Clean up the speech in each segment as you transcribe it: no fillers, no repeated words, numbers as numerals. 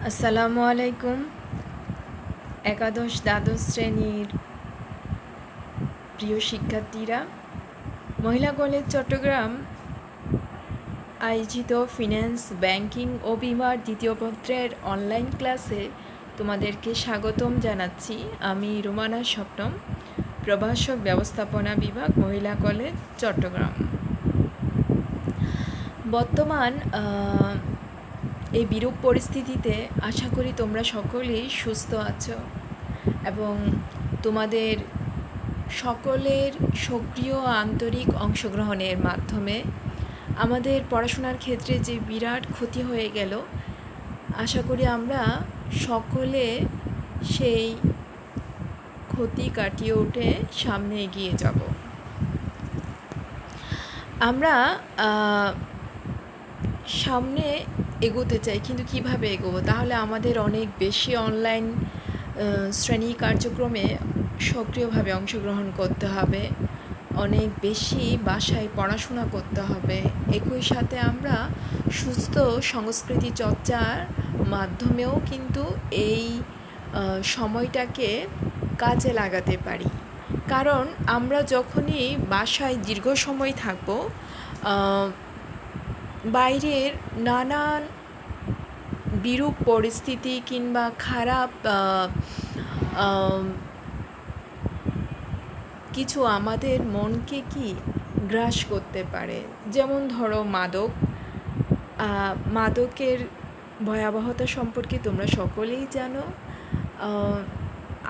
আসসালামু আলাইকুম। একাদশ দ্বাদশ শ্রেণীর প্রিয় শিক্ষার্থীরা, মহিলা কলেজ চট্টগ্রাম আয়োজিত ফিন্যান্স, ব্যাংকিং ও বিমার দ্বিতীয় পত্রের অনলাইন ক্লাসে তোমাদেরকে স্বাগতম জানাচ্ছি। আমি রুমানা স্বপ্নম, প্রভাষক ব্যবস্থাপনা বিভাগ, মহিলা কলেজ চট্টগ্রাম। বর্তমান এই বিরূপ পরিস্থিতিতে আশা করি তোমরা সকলেই সুস্থ আছো এবং তোমাদের সকলের সক্রিয় আন্তরিক অংশগ্রহণের মাধ্যমে আমাদের পড়াশোনার ক্ষেত্রে যে বিরাট ক্ষতি হয়ে গেল, আশা করি আমরা সকলে সেই ক্ষতি কাটিয়ে উঠে সামনে এগিয়ে যাব। আমরা সামনে এগোতে চাই, কিন্তু কিভাবে এগোবো? তাহলে আমাদের অনেক বেশি অনলাইন শ্রেণী কার্যক্রমে সক্রিয়ভাবে অংশগ্রহণ করতে হবে, অনেক বেশি বাসায় পড়াশোনা করতে হবে। একই সাথে আমরা সুস্থ সংস্কৃতি চর্চার মাধ্যমেও কিন্তু এই সময়টাকে কাজে লাগাতে পারি। কারণ আমরা যখনই বাসায় দীর্ঘ সময় থাকবো, বাইরের নানান বিরূপ পরিস্থিতি কিংবা খারাপ কিছু আমাদের মনকে গ্রাস করতে পারে। যেমন ধরো মাদকের ভয়াবহতা সম্পর্কে তোমরা সকলেই জানো।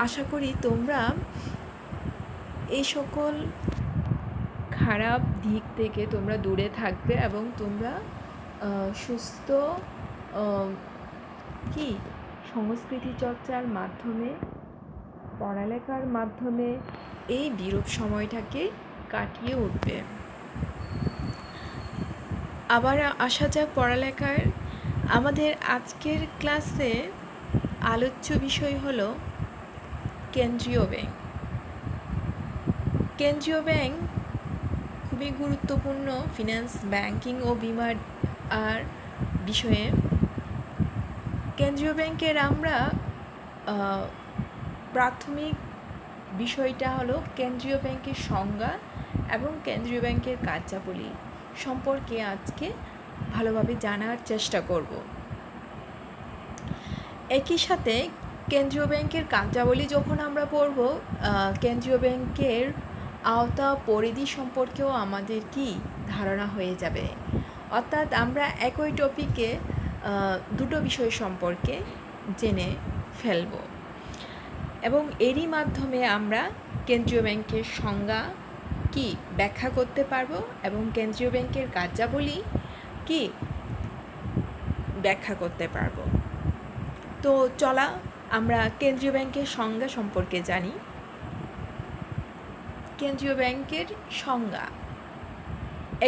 আশা করি তোমরা এই সকল খারাপ দিক থেকে তোমরা দূরে থাকবে এবং তোমরা সুস্থ সংস্কৃতি চর্চার মাধ্যমে, পড়ালেখার মাধ্যমে এই বিরূপ সময়টাকে কাটিয়ে উঠবে। আবার আসা যাক পড়ালেখার। আমাদের আজকের ক্লাসে আলোচ্য বিষয় হলো কেন্দ্রীয় ব্যাংক। কেন্দ্রীয় ব্যাংক খুবই গুরুত্বপূর্ণ ফিন্যান্স, ব্যাংকিং ও বিমার বিষয়ে। কেন্দ্রীয় ব্যাংকের আমরা প্রাথমিক বিষয়টা হলো কেন্দ্রীয় ব্যাংকের সংজ্ঞা এবং কেন্দ্রীয় ব্যাংকের কার্যাবলী সম্পর্কে আজকে ভালোভাবে জানার চেষ্টা করব। একই সাথে কেন্দ্রীয় ব্যাংকের কার্যাবলী যখন আমরা পড়ব, কেন্দ্রীয় ব্যাংকের আওতা পরিধি সম্পর্কেও আমাদের ধারণা হয়ে যাবে। অর্থাৎ আমরা একই টপিকে দুটো বিষয় সম্পর্কে জেনে ফেলব এবং এরই মাধ্যমে আমরা কেন্দ্রীয় ব্যাংকের সংজ্ঞা ব্যাখ্যা করতে পারবো এবং কেন্দ্রীয় ব্যাংকের কার্যাবলী ব্যাখ্যা করতে পারবো। তো চলা আমরা কেন্দ্রীয় ব্যাংকের সংজ্ঞা সম্পর্কে জানি। কেন্দ্রীয় ব্যাংকের সংজ্ঞা: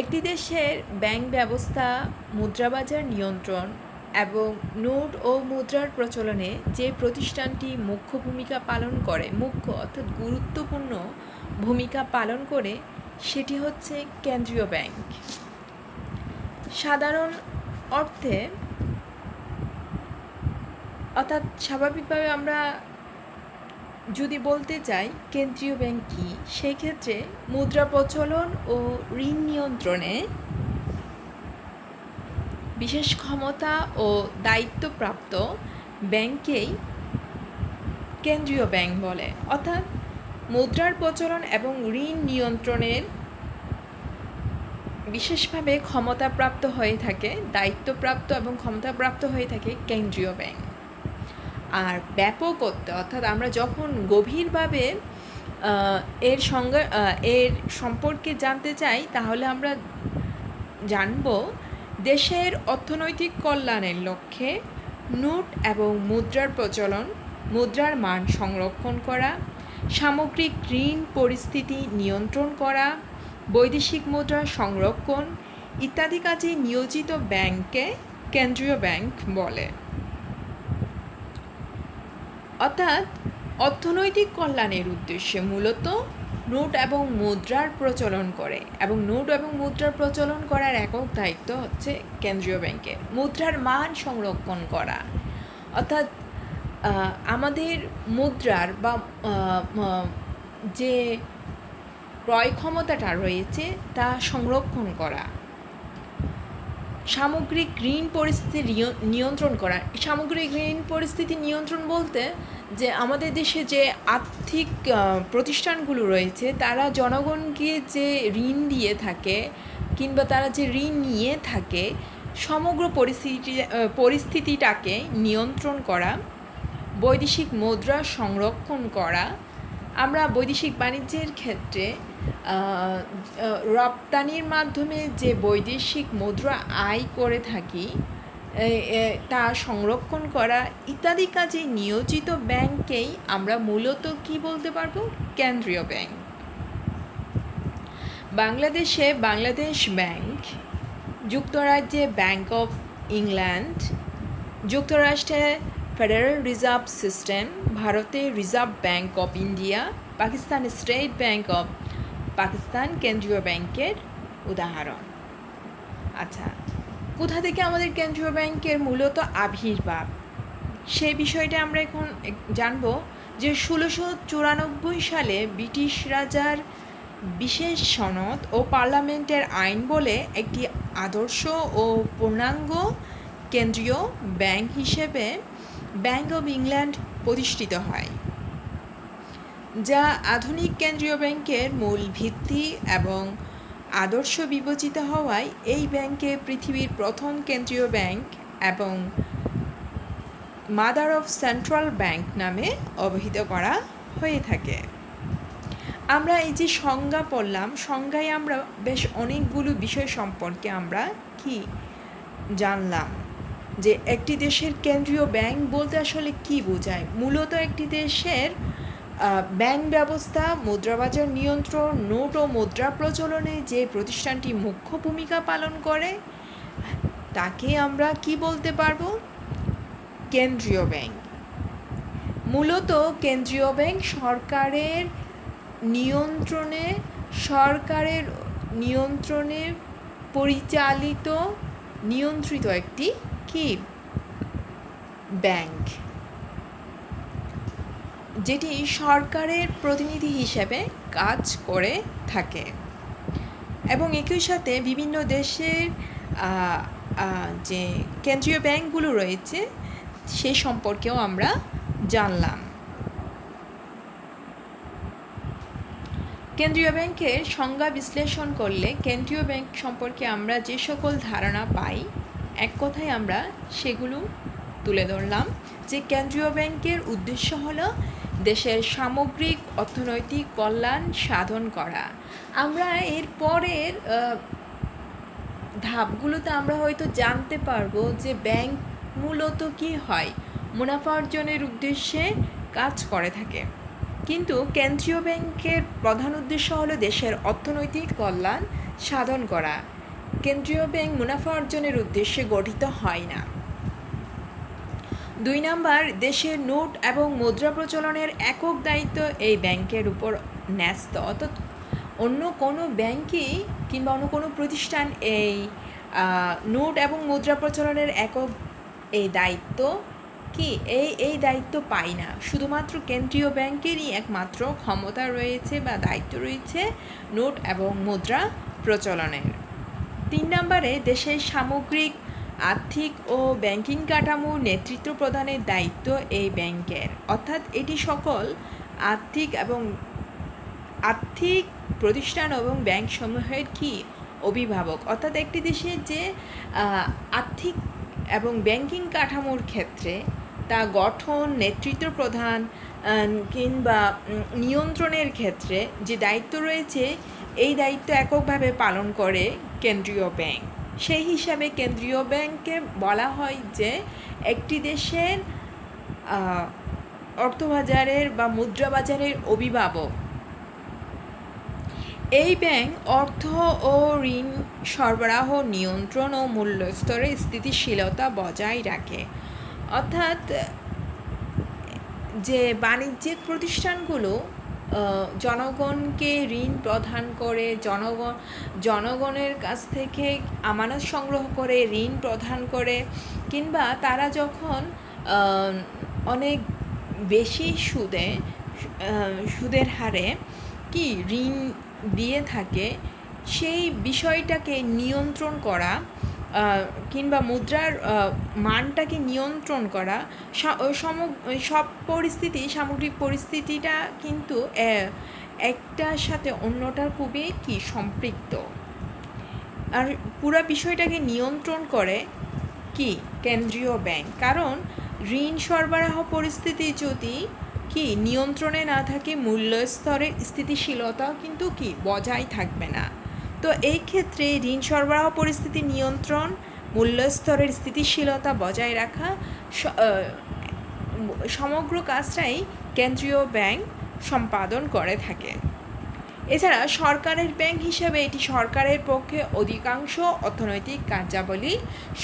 একটি দেশের ব্যাংক ব্যবস্থা, মুদ্রাবাজার নিয়ন্ত্রণ এবং নোট ও মুদ্রার প্রচলনে যে প্রতিষ্ঠানটি মুখ্য ভূমিকা পালন করে, অর্থাৎ গুরুত্বপূর্ণ ভূমিকা পালন করে, সেটি হচ্ছে কেন্দ্রীয় ব্যাংক। সাধারণ অর্থে, অর্থাৎ স্বাভাবিকভাবে আমরা যদি বলতে চাই কেন্দ্রীয় ব্যাংক কী, সেক্ষেত্রে মুদ্রা প্রচলন ও ঋণ নিয়ন্ত্রণে বিশেষ ক্ষমতা ও দায়িত্বপ্রাপ্ত ব্যাংককেই কেন্দ্রীয় ব্যাংক বলে। অর্থাৎ মুদ্রার প্রচলন এবং ঋণ নিয়ন্ত্রণের বিশেষভাবে ক্ষমতাপ্রাপ্ত হয়ে থাকে, দায়িত্বপ্রাপ্ত এবং ক্ষমতাপ্রাপ্ত হয়ে থাকে কেন্দ্রীয় ব্যাংক। আর ব্যাপকত্ব, অর্থাৎ আমরা যখন গভীরভাবে এর সম্পর্কে জানতে চাই, তাহলে আমরা জানব দেশের অর্থনৈতিক কল্যাণের লক্ষ্যে নোট এবং মুদ্রার প্রচলন, মুদ্রার মান সংরক্ষণ করা, সামগ্রিক ঋণ পরিস্থিতি নিয়ন্ত্রণ করা, বৈদেশিক মুদ্রা সংরক্ষণ ইত্যাদি কাজে নিয়োজিত ব্যাংককে কেন্দ্রীয় ব্যাংক বলে। অর্থাৎ অর্থনৈতিক কল্যাণের উদ্দেশ্যে মূলত নোট এবং মুদ্রার প্রচলন করে এবং নোট এবং মুদ্রার প্রচলন করার একক দায়িত্ব হচ্ছে কেন্দ্রীয় ব্যাংকের। মুদ্রার মান সংরক্ষণ করা, অর্থাৎ আমাদের মুদ্রার বা যে ক্রয় ক্ষমতাটা রয়েছে তা সংরক্ষণ করা, সামগ্রিক ঋণ পরিস্থিতি নিয়ন্ত্রণ করা। সামগ্রিক ঋণ পরিস্থিতি নিয়ন্ত্রণ বলতে যে আমাদের দেশে যে আর্থিক প্রতিষ্ঠানগুলো রয়েছে তারা জনগণকে যে ঋণ দিয়ে থাকে কিংবা তারা যে ঋণ নিয়ে থাকে সমগ্র পরিস্থিতিটাকে নিয়ন্ত্রণ করা, বৈদেশিক মুদ্রা সংরক্ষণ করা। আমরা বৈদেশিক বাণিজ্যের ক্ষেত্রে রপ্তানির মাধ্যমে যে বৈদেশিক মুদ্রা আয় করে থাকি তা সংরক্ষণ করা ইত্যাদি কাজে নিয়োজিত ব্যাংককেই আমরা মূলত কি বলতে পারবো? কেন্দ্রীয় ব্যাংক। বাংলাদেশে বাংলাদেশ ব্যাংক, যুক্তরাজ্যে ব্যাংক অফ ইংল্যান্ড, যুক্তরাষ্ট্রে ফেডারেল রিজার্ভ সিস্টেম, ভারতে reserve bank of India, Pakistan state bank of Pakistan কেন্দ্রীয় ব্যাংকের উদাহরণ। আচ্ছা, কোথা থেকে আমাদের কেন্দ্রীয় ব্যাংকের মূলত আবির্ভাব সেই বিষয়টা আমরা এখন জানব। যে 1694 সালে ব্রিটিশ রাজার বিশেষ সনদ ও পার্লামেন্টের আইন বলে একটি আদর্শ ও পূর্ণাঙ্গ কেন্দ্রীয় ব্যাংক হিসেবে ব্যাংক অব ইংল্যান্ড প্রতিষ্ঠিত হয়, যা আধুনিক কেন্দ্রীয় ব্যাংকের মূল ভিত্তি এবং আদর্শ বিবেচিত হওয়ায় এই ব্যাংকে পৃথিবীর প্রথম কেন্দ্রীয় ব্যাংক এবং মাদার অফ সেন্ট্রাল ব্যাংক নামে অভিহিত করা হয়ে থাকে। আমরা এই যে সংজ্ঞা পড়লাম, সংজ্ঞায় আমরা বেশ অনেকগুলো বিষয় সম্পর্কে আমরা কি জানলাম। যে একটি দেশের কেন্দ্রীয় ব্যাংক বলতে আসলে কি বোঝায়। মূলত একটি দেশের ব্যাংক ব্যবস্থা, মুদ্রাবাজার নিয়ন্ত্রণ, নোট ও মুদ্রা প্রচলনে যে প্রতিষ্ঠানটি মুখ্য ভূমিকা পালন করে তাকে আমরা কি বলতে পারবো? কেন্দ্রীয় ব্যাংক। মূলত কেন্দ্রীয় ব্যাংক সরকারের নিয়ন্ত্রণে পরিচালিত নিয়ন্ত্রিত একটি কি ব্যাংক, যেটি সরকারের প্রতিনিধি হিসেবে কাজ করে থাকে। এবং একই সাথে বিভিন্ন দেশের যে কেন্দ্রীয় ব্যাংকগুলো রয়েছে সে সম্পর্কেও আমরা জানলাম। কেন্দ্রীয় ব্যাংকের সংজ্ঞা বিশ্লেষণ করলে কেন্দ্রীয় ব্যাংক সম্পর্কে আমরা যে সকল ধারণা পাই এক কথায় আমরা সেগুলো তুলে ধরলাম। যে কেন্দ্রীয় ব্যাংকের উদ্দেশ্য হলো দেশের সামগ্রিক অর্থনৈতিক কল্যাণ সাধন করা। আমরা এর পরের ধাপগুলোতে আমরা হয়তো জানতে পারবো যে ব্যাংক মূলত কি হয়, মুনাফা অর্জনের উদ্দেশ্যে কাজ করে থাকে। কিন্তু কেন্দ্রীয় ব্যাংকের প্রধান উদ্দেশ্য হলো দেশের অর্থনৈতিক কল্যাণ সাধন করা। কেন্দ্রীয় ব্যাংক মুনাফা অর্জনের উদ্দেশ্যে গঠিত হয় না। 2 নাম্বার, দেশের নোট এবং মুদ্রা প্রচলনের একক দায়িত্ব এই ব্যাংকের উপর ন্যস্ত। অর্থাৎ অন্য কোনো ব্যাংকই কিংবা অন্য কোনো প্রতিষ্ঠান এই নোট এবং মুদ্রা প্রচলনের একক এই দায়িত্ব কি এই দায়িত্ব পায় না। শুধুমাত্র কেন্দ্রীয় ব্যাংকেরই একমাত্র ক্ষমতা রয়েছে বা দায়িত্ব রয়েছে নোট এবং মুদ্রা প্রচলনের। 3 নম্বরে, দেশের সামগ্রিক আর্থিক ও ব্যাংকিং কাঠামোর নেতৃত্ব প্রদানের দায়িত্ব এই ব্যাংকের। অর্থাৎ এটি সকল আর্থিক প্রতিষ্ঠান এবং ব্যাংকসমূহের কি অভিভাবক। অর্থাৎ একটি দেশের যে আর্থিক এবং ব্যাংকিং কাঠামোর ক্ষেত্রে তা গঠন, নেতৃত্ব প্রদান কিংবা নিয়ন্ত্রণের ক্ষেত্রে যে দায়িত্ব রয়েছে এই দায়িত্ব এককভাবে পালন করে কেন্দ্রীয় ব্যাংক। সেই হিসাবে কেন্দ্রীয় ব্যাংককে বলা হয় যে একটি দেশের অর্থবাজারের বা মুদ্রাবাজারের অভিভাবক। এই ব্যাংক অর্থ ও ঋণ সরবরাহ নিয়ন্ত্রণ ও মূল্যস্তরে স্থিতিশীলতা বজায় রাখে। অর্থাৎ যে বাণিজ্যিক প্রতিষ্ঠানগুলো জনগণকে ঋণ প্রদান করে, জনগণের কাছ থেকে আমানত সংগ্রহ করে ঋণ প্রদান করে, কিংবা তারা যখন আহ, অনেক বেশি সুদের হারে কি ঋণ দিয়ে থাকে, সেই বিষয়টাকে নিয়ন্ত্রণ করা কিংবা মুদ্রার মানটাকে নিয়ন্ত্রণ করা, সব সামগ্রিক পরিস্থিতিটা কিন্তু একটার সাথে অন্যটার খুবই কি সম্পৃক্ত। আর পুরো বিষয়টাকে নিয়ন্ত্রণ করে কি কেন্দ্রীয় ব্যাংক, কারণ ঋণ সরবরাহ পরিস্থিতি যদি কি নিয়ন্ত্রণে না থাকে, মূল্যস্তরের স্থিতিশীলতা কিন্তু কি বজায় থাকবে না। তো এই ক্ষেত্রে ঋণ সরবরাহ পরিস্থিতি নিয়ন্ত্রণ, মূল্যস্তরের স্থিতিশীলতা বজায় রাখা, সমগ্র কাজটাই কেন্দ্রীয় ব্যাংক সম্পাদন করে থাকে। এছাড়া সরকারের ব্যাংক হিসেবে এটি সরকারের পক্ষে অধিকাংশ অর্থনৈতিক কার্যাবলী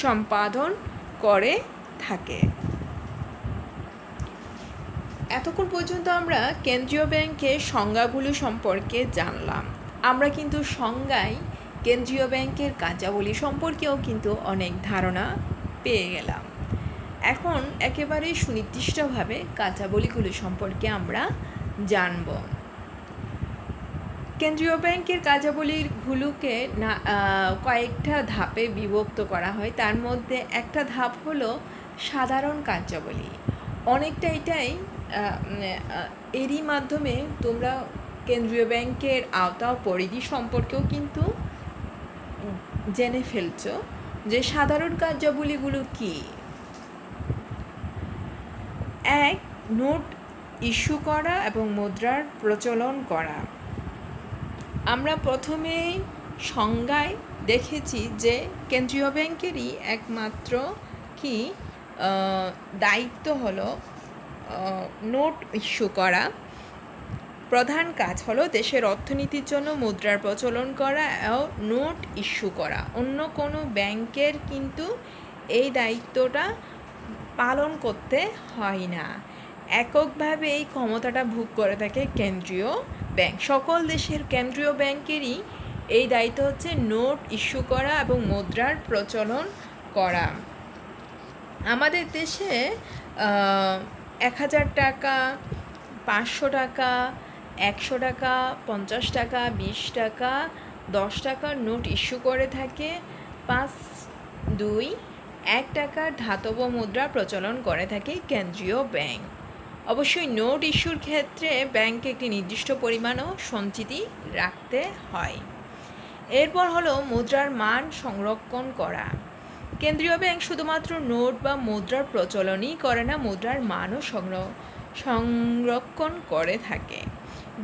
সম্পাদন করে থাকে। এতক্ষণ পর্যন্ত আমরা কেন্দ্রীয় ব্যাংকের সংজ্ঞাগুলো সম্পর্কে জানলাম। আমরা কিন্তু সংজ্ঞায় কেন্দ্রীয় ব্যাংকের কার্যাবলী সম্পর্কেও কিন্তু অনেক ধারণা পেয়ে গেলাম। এখন একেবারে সুনির্দিষ্টভাবে কার্যাবলীগুলো সম্পর্কে আমরা জানব। কেন্দ্রীয় ব্যাংকের কার্যাবলীগুলোকে কয়েকটা ধাপে বিভক্ত করা হয়। তার মধ্যে একটা ধাপ হলো সাধারণ কার্যাবলী। অনেকটা এটাই এরই মাধ্যমে তোমরা কেন্দ্রীয় ব্যাংকের আওতা পরিধি সম্পর্কেও কিন্তু জেনে ফেলছো যে সাধারণ কার্যাবলীগুলো কি। এক, নোট ইস্যু করা এবং মুদ্রার প্রচলন করা। আমরা প্রথমে সংজ্ঞায় দেখেছি যে কেন্দ্রীয় ব্যাংকেরই একমাত্র কি দায়িত্ব হলো নোট ইস্যু করা। প্রধান কাজ হলো দেশের অর্থনীতির জন্য মুদ্রার প্রচলন করা ও নোট ইস্যু করা। অন্য কোনো ব্যাংকের কিন্তু এই দায়িত্বটা পালন করতে হয় না। এককভাবে এই ক্ষমতাটা ভোগ করে থাকে কেন্দ্রীয় ব্যাংক। সকল দেশের কেন্দ্রীয় ব্যাংকেরই এই দায়িত্ব হচ্ছে নোট ইস্যু করা এবং মুদ্রার প্রচলন করা। আমাদের দেশে 1000 টাকা, 500 টাকা, 100 টাকা, 50 টাকা, 20 টাকা, 10 টাকার নোট ইস্যু করে থাকে। 1 টাকার ধাতব মুদ্রা প্রচলন করে থাকে কেন্দ্রীয় ব্যাংক। অবশ্যই নোট ইস্যুর ক্ষেত্রে ব্যাংকে একটি নির্দিষ্ট পরিমাণও সঞ্চিতি রাখতে হয়। এরপর হলো মুদ্রার মান সংরক্ষণ করা। কেন্দ্রীয় ব্যাংক শুধুমাত্র নোট বা মুদ্রার প্রচলনই করে না, মুদ্রার মানও সংরক্ষণ করে থাকে।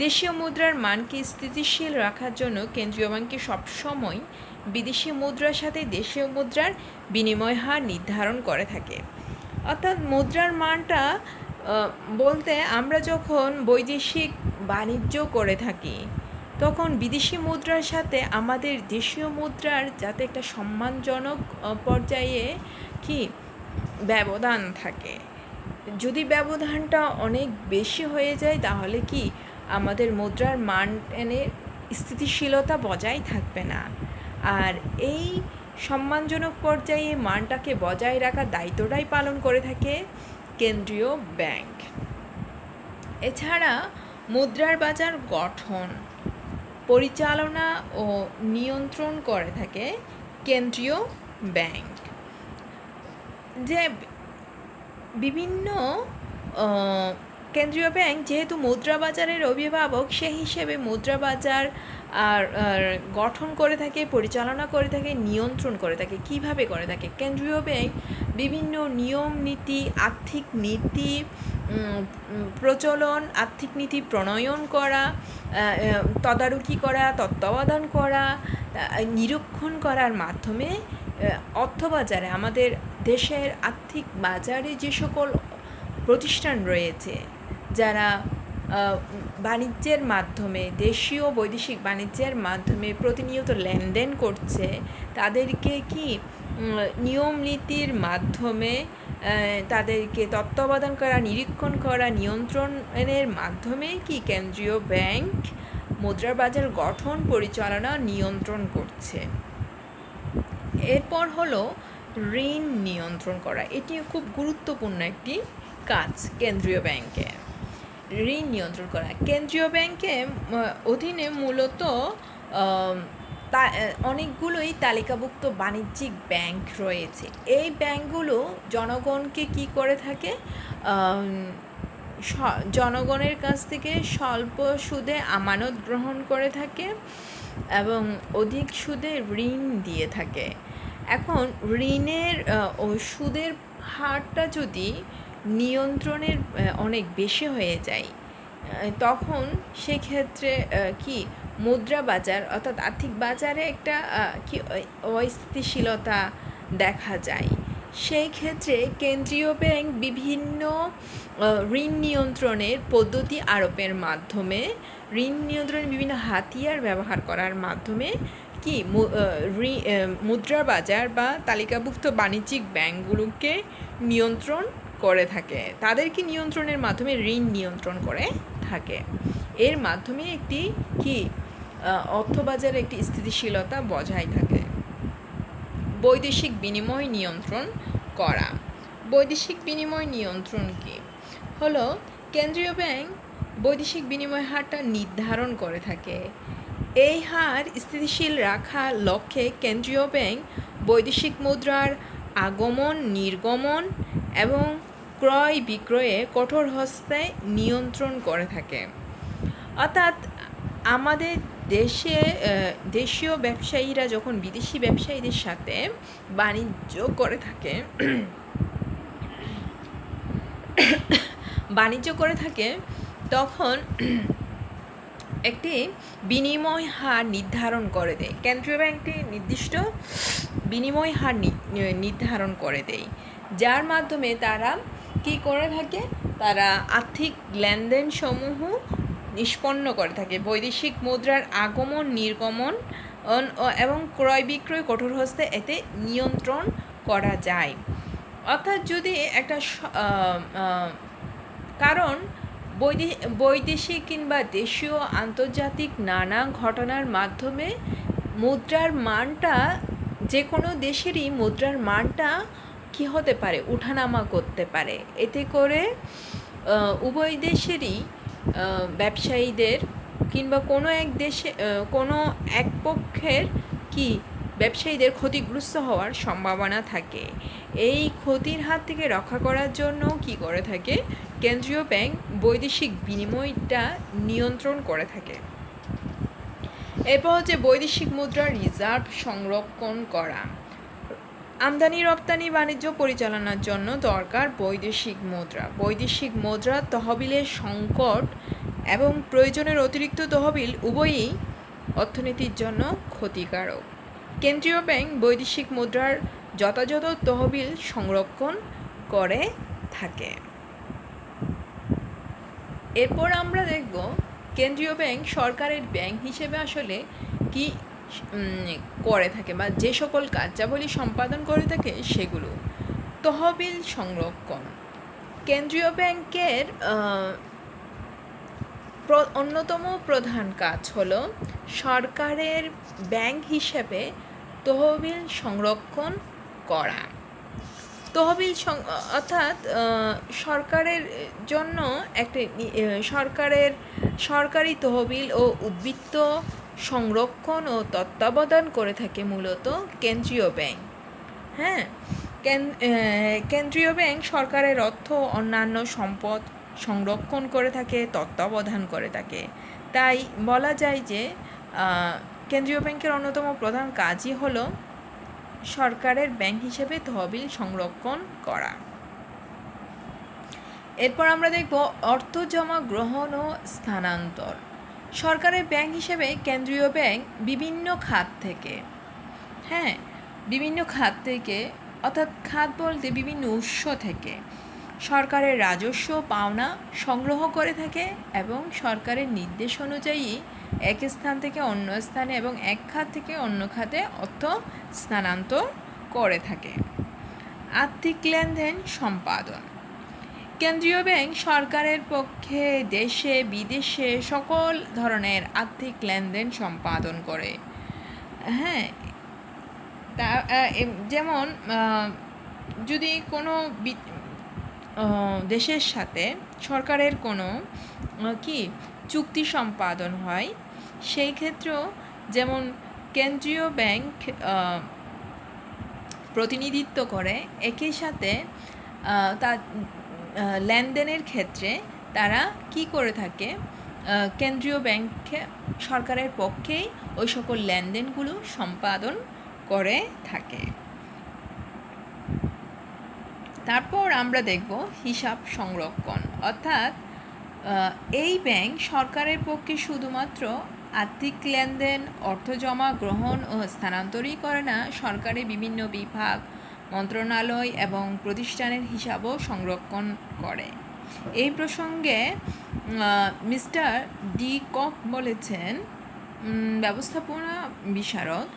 দেশীয় মুদ্রার মানকে স্থিতিশীল রাখার জন্য কেন্দ্রীয় ব্যাংকে সবসময় বিদেশি মুদ্রার সাথে দেশীয় মুদ্রার বিনিময় হার নির্ধারণ করে থাকে। অর্থাৎ মুদ্রার মানটা বলতে আমরা যখন বৈদেশিক বাণিজ্য করে থাকি তখন বিদেশি মুদ্রার সাথে আমাদের দেশীয় মুদ্রার যাতে একটা সম্মানজনক পর্যায়ে কি ব্যবধান থাকে। যদি ব্যবধানটা অনেক বেশি হয়ে যায় তাহলে কি আমাদের মুদ্রার মানের স্থিতিশীলতা বজায় থাকবে না। আর এই সম্মানজনক পর্যায়ে মানটাকে বজায় রাখার দায়িত্বটাই পালন করে থাকে কেন্দ্রীয় ব্যাংক। এছাড়া মুদ্রার বাজার গঠন, পরিচালনা ও নিয়ন্ত্রণ করে থাকে কেন্দ্রীয় ব্যাংক। যে বিভিন্ন কেন্দ্রীয় ব্যাংক যেহেতু মুদ্রা বাজারের অভিভাবক, সেই হিসেবে মুদ্রা বাজার আর গঠন করে থাকে, পরিচালনা করে থাকে, নিয়ন্ত্রণ করে থাকে। কিভাবে করে থাকে? কেন্দ্রীয় ব্যাংক বিভিন্ন নিয়ম নীতি, আর্থিক নীতি প্রচলন, আর্থিক নীতি প্রণয়ন করা, তদারকি করা, তত্ত্বাবধান করা, নিরীক্ষণ করার মাধ্যমে অর্থবাজারে, আমাদের দেশের আর্থিক বাজারে যে সকল প্রতিষ্ঠান রয়েছে যারা বাণিজ্যের মাধ্যমে, দেশীয় বৈদেশিক বাণিজ্যের মাধ্যমে প্রতিনিয়ত লেনদেন করছে, তাদেরকে কি নিয়ম নীতির মাধ্যমে তাদেরকে তত্ত্বাবধান করা, নিরীক্ষণ করা, নিয়ন্ত্রণের মাধ্যমে কি কেন্দ্রীয় ব্যাংক মুদ্রার বাজার গঠন, পরিচালনা, নিয়ন্ত্রণ করছে। এরপর হলো ঋণ নিয়ন্ত্রণ করা, এটি খুব গুরুত্বপূর্ণ একটি কাজ কেন্দ্রীয় ব্যাংকের। ঋণ নিয়ন্ত্রণ করা কেন্দ্রীয় ব্যাংকের অধীনে মূলত অনেকগুলোই তালিকাভুক্ত বাণিজ্যিক ব্যাংক রয়েছে। এই ব্যাংকগুলো জনগণকে কি করে থাকে, জনগণের কাছ থেকে স্বল্প সুদে আমানত গ্রহণ করে থাকে এবং অধিক সুদে ঋণ দিয়ে থাকে। এখন ঋণের ও সুদের হারটা যদি নিয়ন্ত্রণের অনেক বেশি হয়ে যায়, তখন সেক্ষেত্রে কি মুদ্রা বাজার অর্থাৎ আর্থিক বাজারে একটা কি অস্থিতিশীলতা দেখা যায়। সেই ক্ষেত্রে কেন্দ্রীয় ব্যাংক বিভিন্ন ঋণ নিয়ন্ত্রণের পদ্ধতি আরোপের মাধ্যমে, ঋণ নিয়ন্ত্রণের বিভিন্ন হাতিয়ার ব্যবহার করার মাধ্যমে কি মুদ্রা বাজার বা তালিকাভুক্ত বাণিজ্যিক ব্যাংকগুলোকে নিয়ন্ত্রণ করে থাকে, তাদেরকে নিয়ন্ত্রণের মাধ্যমে ঋণ নিয়ন্ত্রণ করে থাকে। এর মাধ্যমে একটি কি অর্থবাজারে একটি স্থিতিশীলতা বজায় থাকে। বৈদেশিক বিনিময় নিয়ন্ত্রণ করা। বৈদেশিক বিনিময় নিয়ন্ত্রণ কি হলো, কেন্দ্রীয় ব্যাংক বৈদেশিক বিনিময় হারটা নির্ধারণ করে থাকে। এই হার স্থিতিশীল রাখার লক্ষ্যে কেন্দ্রীয় ব্যাংক বৈদেশিক মুদ্রার আগমন, নির্গমন এবং ক্রয় বিক্রয়ে কঠোর হস্তে নিয়ন্ত্রণ করে থাকে। অর্থাৎ আমাদের দেশীয় ব্যবসায়ীরা যখন বিদেশি ব্যবসায়ীদের সাথে বাণিজ্য করে থাকে তখন একটি বিনিময় হার নির্ধারণ করে দেয়। কেন্দ্রীয় ব্যাংকটি নির্দিষ্ট বিনিময় হার নির্ধারণ করে দেয়, যার মাধ্যমে তারা কি করে থাকে, তারা আর্থিক লেনদেন সমূহ নিষ্পন্ন করে থাকে। বৈদেশিক মুদ্রার আগমন, নির্গমন এবং ক্রয় বিক্রয় কঠোর হস্তে এতে নিয়ন্ত্রণ করা যায়। অর্থাৎ যদি একটা কারণ বৈদেশিক কিংবা দেশীয় আন্তর্জাতিক নানা ঘটনার মাধ্যমে মুদ্রার মানটা, যে কোনো দেশেরই মুদ্রার মানটা কী হতে পারে, উঠানামা করতে পারে। এতে করে উভয় দেশেরই ব্যবসায়ীদের কিংবা কোনো এক পক্ষের কি ব্যবসায়ীদের ক্ষতিগ্রস্ত হওয়ার সম্ভাবনা থাকে। এই ক্ষতির হাত থেকে রক্ষা করার জন্য কি করে থাকে, কেন্দ্রীয় ব্যাংক বৈদেশিক বিনিময়টা নিয়ন্ত্রণ করে থাকে। এরপর হচ্ছে বৈদেশিক মুদ্রার রিজার্ভ সংরক্ষণ করা। আমদানি রপ্তানি বাণিজ্য পরিচালনার জন্য দরকার বৈদেশিক মুদ্রা। বৈদেশিক মুদ্রা তহবিলের সংকট এবং প্রয়োজনের অতিরিক্ত তহবিল উভয়ই অর্থনীতির জন্য ক্ষতিকারক। কেন্দ্রীয় ব্যাংক বৈদেশিক মুদ্রার যথাযথ তহবিল সংরক্ষণ করে থাকে। এরপর আমরা দেখব কেন্দ্রীয় ব্যাংক সরকারের ব্যাংক হিসেবে আসলে কি করে থাকে বা যে সকল কার্যাবলী সম্পাদন করে থাকে সেগুলো। তহবিল সংরক্ষণ কেন্দ্রীয় ব্যাংকের অন্যতম প্রধান কাজ হলো সরকারের ব্যাংক হিসেবে তহবিল সংরক্ষণ করা। তহবিল অর্থাৎ সরকারের জন্য একটা সরকারি তহবিল ও উদ্বৃত্ত সংরক্ষণ ও তত্ত্বাবধান করে থাকে মূলত কেন্দ্রীয় ব্যাংক। হ্যাঁ, কেন্দ্রীয় ব্যাংক সরকারের অর্থ অন্যান্য সম্পদ সংরক্ষণ করে থাকে, তত্ত্বাবধান করে থাকে। তাই বলা যায় যে কেন্দ্রীয় ব্যাংকের অন্যতম প্রধান কাজই হলো সরকারের ব্যাংক হিসেবে তহবিল সংরক্ষণ করা। এরপর আমরা দেখব অর্থ জমা গ্রহণ ও স্থানান্তর। সরকারের ব্যাংক হিসেবে কেন্দ্রীয় ব্যাংক বিভিন্ন খাত থেকে অর্থাৎ খাত বলতে বিভিন্ন উৎস থেকে সরকারের রাজস্ব পাওনা সংগ্রহ করে থাকে এবং সরকারের নির্দেশ অনুযায়ী এক স্থান থেকে অন্য স্থানে এবং এক খাত থেকে অন্য খাতে অর্থ স্থানান্তর করে থাকে। আর্থিক লেনদেন সম্পাদন কেন্দ্রীয় ব্যাংক সরকারের পক্ষে দেশে বিদেশে সকল ধরনের আর্থিক লেনদেন সম্পাদন করে। হ্যাঁ, তা যেমন যদি কোনো দেশের সাথে সরকারের কোনো কি চুক্তি সম্পাদন হয়, সেই ক্ষেত্রেও যেমন কেন্দ্রীয় ব্যাংক প্রতিনিধিত্ব করে, একই সাথে তার লেনদেনের ক্ষেত্রে তারা কি করে থাকে, কেন্দ্রীয় ব্যাংকে সরকারের পক্ষেই ওই সকল লেনদেনগুলো সম্পাদন করে থাকে। তারপর আমরা দেখব হিসাব সংরক্ষণ, অর্থাৎ এই ব্যাংক সরকারের পক্ষে শুধুমাত্র আর্থিক লেনদেন, অর্থ জমা, গ্রহণ ও স্থানান্তরই করে না, সরকারের বিভিন্ন বিভাগ, মন্ত্রণালয় এবং প্রতিষ্ঠানের হিসাবও সংরক্ষণ করে। এই প্রসঙ্গে মিস্টার ডি কক বলেছেন, ব্যবস্থাপনা বিশারদ,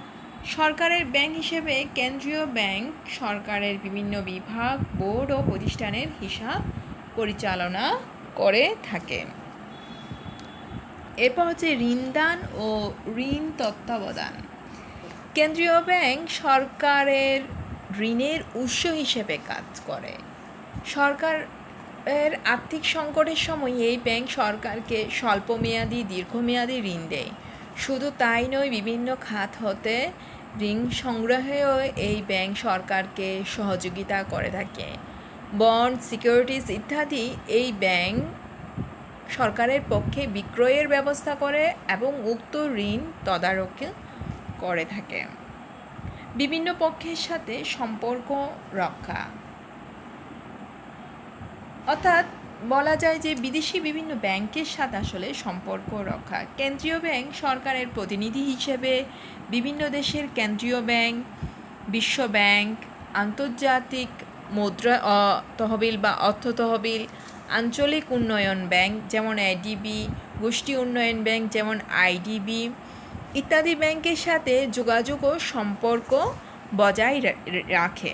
সরকারের ব্যাংক হিসেবে কেন্দ্রীয় ব্যাংক সরকারের বিভিন্ন বিভাগ, বোর্ড ও প্রতিষ্ঠানের হিসাব পরিচালনা করে থাকে। এরপর হচ্ছে ঋণদান ও ঋণ তত্ত্বাবধান। কেন্দ্রীয় ব্যাংক সরকারের ঋণের উৎস হিসেবে কাজ করে। সরকারের আর্থিক সংকটের সময় এই ব্যাংক সরকারকে স্বল্পমেয়াদী, দীর্ঘমেয়াদী ঋণ দেয়। শুধু তাই নয়, বিভিন্ন খাত হতে ঋণ সংগ্রহেও এই ব্যাংক সরকারকে সহযোগিতা করে থাকে। বন্ড, সিকিউরিটিজ ইত্যাদি এই ব্যাংক সরকারের পক্ষে বিক্রয়ের ব্যবস্থা করে এবং উক্ত ঋণ তদারকি করে থাকে। বিভিন্ন পক্ষের সাথে সম্পর্ক রক্ষা, অর্থাৎ বলা যায় যে বিদেশি বিভিন্ন ব্যাংকের সাথে আসলে সম্পর্ক রক্ষা। কেন্দ্রীয় ব্যাংক সরকারের প্রতিনিধি হিসেবে বিভিন্ন দেশের কেন্দ্রীয় ব্যাংক, বিশ্ব ব্যাংক, আন্তর্জাতিক মুদ্রা তহবিল বা অর্থ তহবিল, আঞ্চলিক উন্নয়ন ব্যাংক যেমন এডিবি, গোষ্ঠী উন্নয়ন ব্যাংক যেমন আইডিবি ইত্যাদি ব্যাংকের সাথে যোগাযোগ ও সম্পর্ক বজায় রাখে।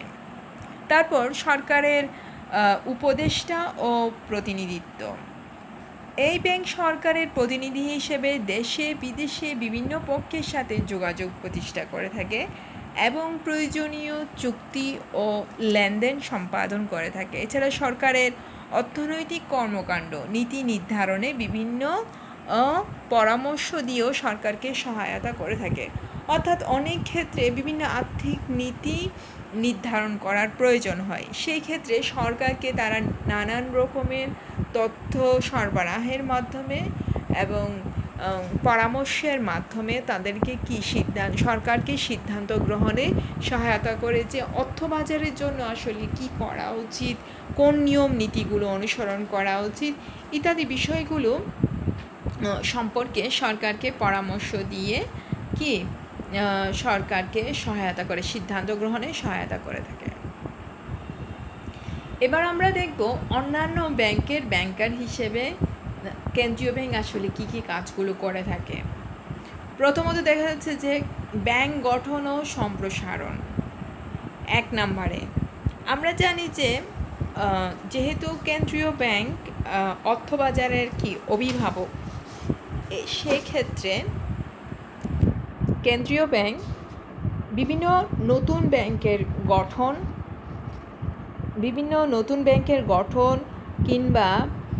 তারপর সরকারের উপদেষ্টা ও প্রতিনিধিত্ব। এই ব্যাংক সরকারের প্রতিনিধি হিসেবে দেশে বিদেশে বিভিন্ন পক্ষের সাথে যোগাযোগ প্রতিষ্ঠা করে থাকে এবং প্রয়োজনীয় চুক্তি ও লেনদেন সম্পাদন করে থাকে। এছাড়া সরকারের অর্থনৈতিক কর্মকাণ্ড, নীতি নির্ধারণে বিভিন্ন পরামর্শ দিয়েও সরকারকে সহায়তা করে থাকে। অর্থাৎ অনেক ক্ষেত্রে বিভিন্ন আর্থিক নীতি নির্ধারণ করার প্রয়োজন হয়, সেই ক্ষেত্রে সরকারকে তারা নানান রকমের তথ্য সরবরাহের মাধ্যমে এবং পরামর্শের মাধ্যমে তাদেরকে সরকারকে সিদ্ধান্ত গ্রহণে সহায়তা করে যে অর্থবাজারের জন্য আসলে কি করা উচিত, কোন নিয়ম নীতিগুলো অনুসরণ করা উচিত ইত্যাদি বিষয়গুলো সম্পর্কে সরকারকে পরামর্শ দিয়ে সরকারকে সহায়তা করে, সিদ্ধান্ত গ্রহণে সহায়তা করে থাকে। এবার আমরা দেখব অন্যান্য ব্যাংকের ব্যাংকার হিসেবে কেন্দ্রীয় ব্যাংক আসলে কী কী কাজগুলো করে থাকে। প্রথমত দেখা যাচ্ছে যে ব্যাংক গঠন ও সম্প্রসারণ। 1 নম্বরে আমরা জানি যে যেহেতু কেন্দ্রীয় ব্যাংক অর্থবাজারের অভিভাবক, সেক্ষেত্রে কেন্দ্রীয় ব্যাংক বিভিন্ন নতুন ব্যাংকের গঠন কিংবা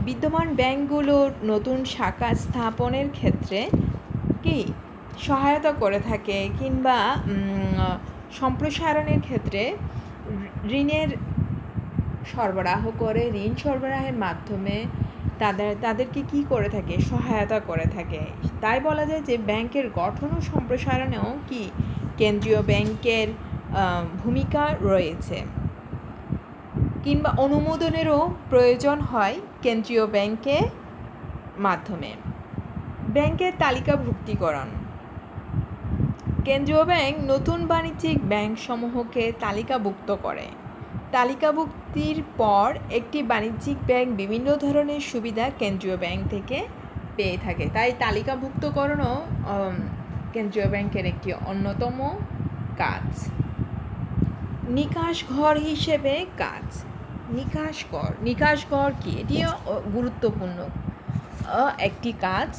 বিদ্যমান ব্যাংকগুলোর নতুন শাখা স্থাপনের ক্ষেত্রে সহায়তা করে থাকে, কিংবা সম্প্রসারণের ক্ষেত্রে ঋণের সরবরাহ করে, ঋণ সরবরাহের মাধ্যমে তাদেরকে কি করে থাকে, সহায়তা করে থাকে। তাই বলা যায় যে ব্যাংকের গঠন ও সম্প্রসারণেও কেন্দ্রীয় ব্যাংকের ভূমিকা রয়েছে, কিংবা অনুমোদনেরও প্রয়োজন হয় কেন্দ্রীয় ব্যাংকের মাধ্যমে। ব্যাংকের তালিকাভুক্তিকরণ। কেন্দ্রীয় ব্যাংক নতুন বাণিজ্যিক ব্যাংকসমূহকে তালিকাভুক্ত করে। তালিকাভুক্তির পর একটি বাণিজ্যিক ব্যাংক বিভিন্ন ধরনের সুবিধা কেন্দ্রীয় ব্যাংক থেকে পেয়ে থাকে। তাই তালিকাভুক্তকরণও কেন্দ্রীয় ব্যাংকের একটি অন্যতম কাজ। নিকাশ ঘর হিসেবে কাজ। নিকাশ ঘর কি? এটিও গুরুত্বপূর্ণ একটি কাজ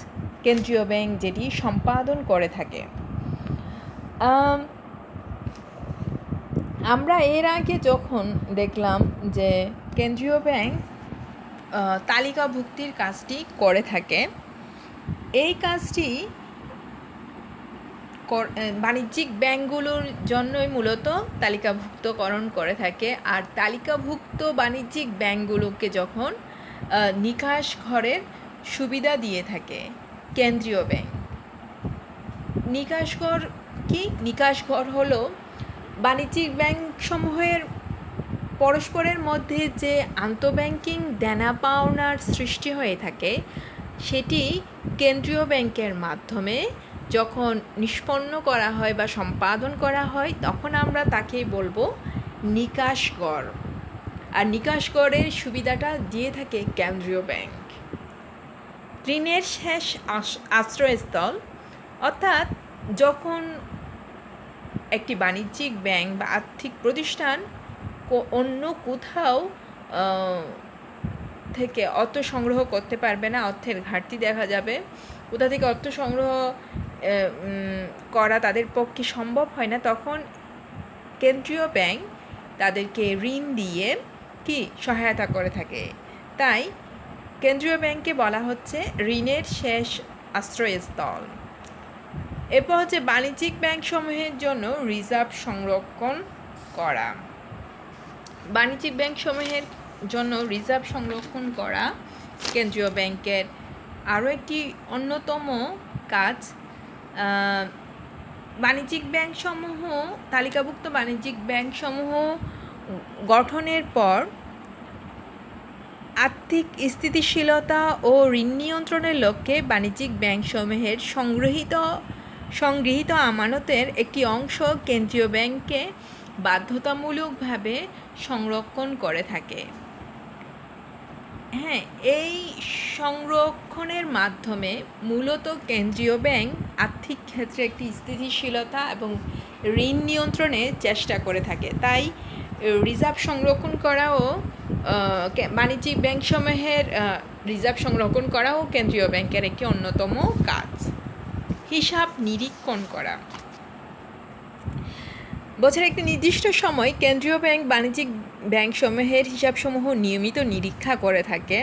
কেন্দ্রীয় ব্যাংক যেটি সম্পাদন করে থাকে। আমরা এর আগে যখন দেখলাম যে কেন্দ্রীয় ব্যাংক তালিকাভুক্তির কাজটি করে থাকে, এই কাজটি বাণিজ্যিক ব্যাংকগুলোর জন্যই মূলত তালিকাভুক্তকরণ করে থাকে। আর তালিকাভুক্ত বাণিজ্যিক ব্যাংকগুলোকে যখন নিকাশ ঘরের সুবিধা দিয়ে থাকে কেন্দ্রীয় ব্যাংক। নিকাশ ঘর কি? নিকাশ ঘর হলো বাণিজ্যিক ব্যাংকসমূহের পরস্পরের মধ্যে যে আন্তঃব্যাংকিং দেনা পাওনার সৃষ্টি হয়ে থাকে, সেটি কেন্দ্রীয় ব্যাংকের মাধ্যমে যখন নিষ্পন্ন করা হয় বা সম্পাদন করা হয়, তখন আমরা তাকেই বলবো নিকাশ ঘর। আর নিকাশ ঘরের সুবিধাটা দিয়ে থাকে কেন্দ্রীয় ব্যাংক। ঋণের শেষ আশ্রয়স্থল, অর্থাৎ যখন একটি বাণিজ্যিক ব্যাংক বা আর্থিক প্রতিষ্ঠান অন্য কোথাও থেকে অর্থ সংগ্রহ করতে পারবে না, অর্থের ঘাটতি দেখা যাবে, কোথা থেকে অর্থ সংগ্রহ করা তাদের পক্ষে সম্ভব হয় না, তখন কেন্দ্রীয় ব্যাংক তাদেরকে ঋণ দিয়ে কি সহায়তা করে থাকে। তাই কেন্দ্রীয় ব্যাংককে বলা হচ্ছে ঋণের শেষ আশ্রয়স্থল। এরপর হচ্ছে বাণিজ্যিক ব্যাংকসমূহের জন্য রিজার্ভ সংরক্ষণ করা। বাণিজ্যিক ব্যাংকসমূহের জন্য রিজার্ভ সংরক্ষণ করা কেন্দ্রীয় ব্যাংকের আরও একটি অন্যতম কাজ। বাণিজ্যিক ব্যাংকসমূহ, তালিকাভুক্ত বাণিজ্যিক ব্যাংকসমূহ গঠনের পর আর্থিক স্থিতিশীলতা ও ঋণ নিয়ন্ত্রণের লক্ষ্যে বাণিজ্যিক ব্যাংকসমূহের সংগৃহীত আমানতের একটি অংশ কেন্দ্রীয় ব্যাংকে বাধ্যতামূলকভাবে সংরক্ষণ করে থাকে। হ্যাঁ, এই সংরক্ষণের মাধ্যমে মূলত কেন্দ্রীয় ব্যাংক আর্থিক ক্ষেত্রে একটি স্থিতিশীলতা এবং ঋণ নিয়ন্ত্রণের চেষ্টা করে থাকে। তাই রিজার্ভ সংরক্ষণ করাও বাণিজ্যিক ব্যাংকসমূহের রিজার্ভ সংরক্ষণ করাও কেন্দ্রীয় ব্যাংকের একটি অন্যতম কাজ। হিসাব নিরীক্ষণ করা। বছরের একটি নির্দিষ্ট সময় কেন্দ্রীয় ব্যাংক বাণিজ্যিক ব্যাংকসমূহের হিসাবসমূহ নিয়মিত নিরীক্ষা করে থাকে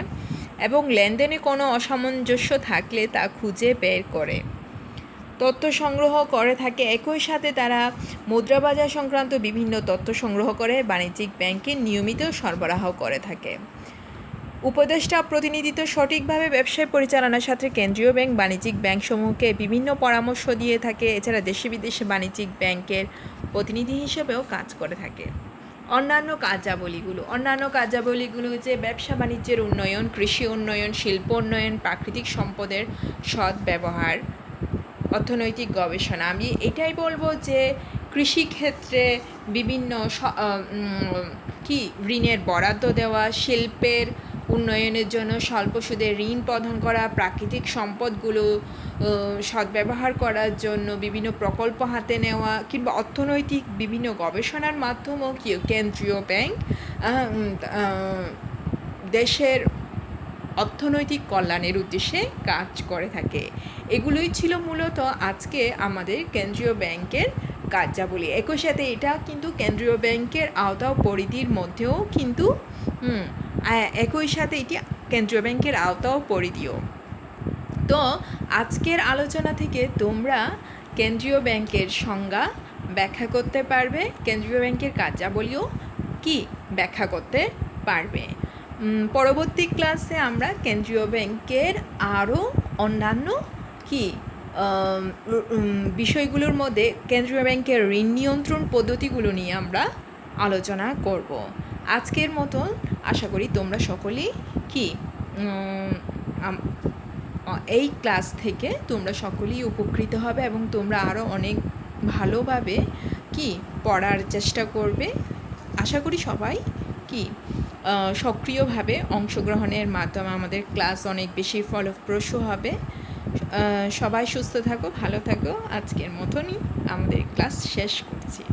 এবং লেনদেনে কোনো অসামঞ্জস্য থাকলে তা খুঁজে বের করে তথ্য সংগ্রহ করে থাকে। একই সাথে তারা মুদ্রাবাজার সংক্রান্ত বিভিন্ন তথ্য সংগ্রহ করে বাণিজ্যিক ব্যাংকে নিয়মিত সরবরাহ করে থাকে। উপদেষ্টা প্রতিনিধিত্ব সঠিকভাবে ব্যবসায় পরিচালনার সাথে কেন্দ্রীয় ব্যাংক বাণিজ্যিক ব্যাংকসমূহকে বিভিন্ন পরামর্শ দিয়ে থাকে। এছাড়া দেশে বিদেশে বাণিজ্যিক ব্যাংকের প্রতিনিধি হিসেবেও কাজ করে থাকে। অন্যান্য কার্যাবলীগুলো যে ব্যবসা বাণিজ্যের উন্নয়ন, কৃষি উন্নয়ন, শিল্প উন্নয়ন, প্রাকৃতিক সম্পদের সৎ ব্যবহার, অর্থনৈতিক গবেষণা। আমি এটাই বলবো যে কৃষিক্ষেত্রে বিভিন্ন ঋণের বরাদ্দ দেওয়া, শিল্পের উন্নয়নের জন্য স্বল্প সুদে ঋণ প্রদান করা, প্রাকৃতিক সম্পদগুলো সদ্ব্যবহার করার জন্য বিভিন্ন প্রকল্প হাতে নেওয়া, কিংবা অর্থনৈতিক বিভিন্ন গবেষণার মাধ্যমেও কেন্দ্রীয় ব্যাংক দেশের অর্থনৈতিক কল্যাণের উদ্দেশ্যে কাজ করে থাকে। এগুলোই ছিল মূলত আজকে আমাদের কেন্দ্রীয় ব্যাংকের কার্যাবলী। একই সাথে এটা কিন্তু কেন্দ্রীয় ব্যাংকের আওতা ও পরিধির মধ্যেও কিন্তু একই সাথে এটি কেন্দ্রীয় ব্যাংকের আওতা ও পরিধিও। তো আজকের আলোচনা থেকে তোমরা কেন্দ্রীয় ব্যাংকের সংজ্ঞা ব্যাখ্যা করতে পারবে, কেন্দ্রীয় ব্যাংকের কার্যাবলীও কি ব্যাখ্যা করতে পারবে। পরবর্তী ক্লাসে আমরা কেন্দ্রীয় ব্যাংকের আরও অন্যান্য বিষয়গুলোর মধ্যে কেন্দ্রীয় ব্যাংকের ঋণ নিয়ন্ত্রণ পদ্ধতিগুলো নিয়ে আমরা আলোচনা করব। আজকের মতো আশা করি তোমরা সকলেই এই ক্লাস থেকে তোমরা সকলেই উপকৃত হবে এবং তোমরা আরও অনেক ভালোভাবে পড়ার চেষ্টা করবে। আশা করি সবাই সক্রিয়ভাবে অংশগ্রহণের মাধ্যমে আমাদের ক্লাস অনেক বেশি ফলপ্রসূ হবে। সবাই সুস্থ থাকো, ভালো থাকো। আজকের মতনই আমাদের ক্লাস শেষ করছি।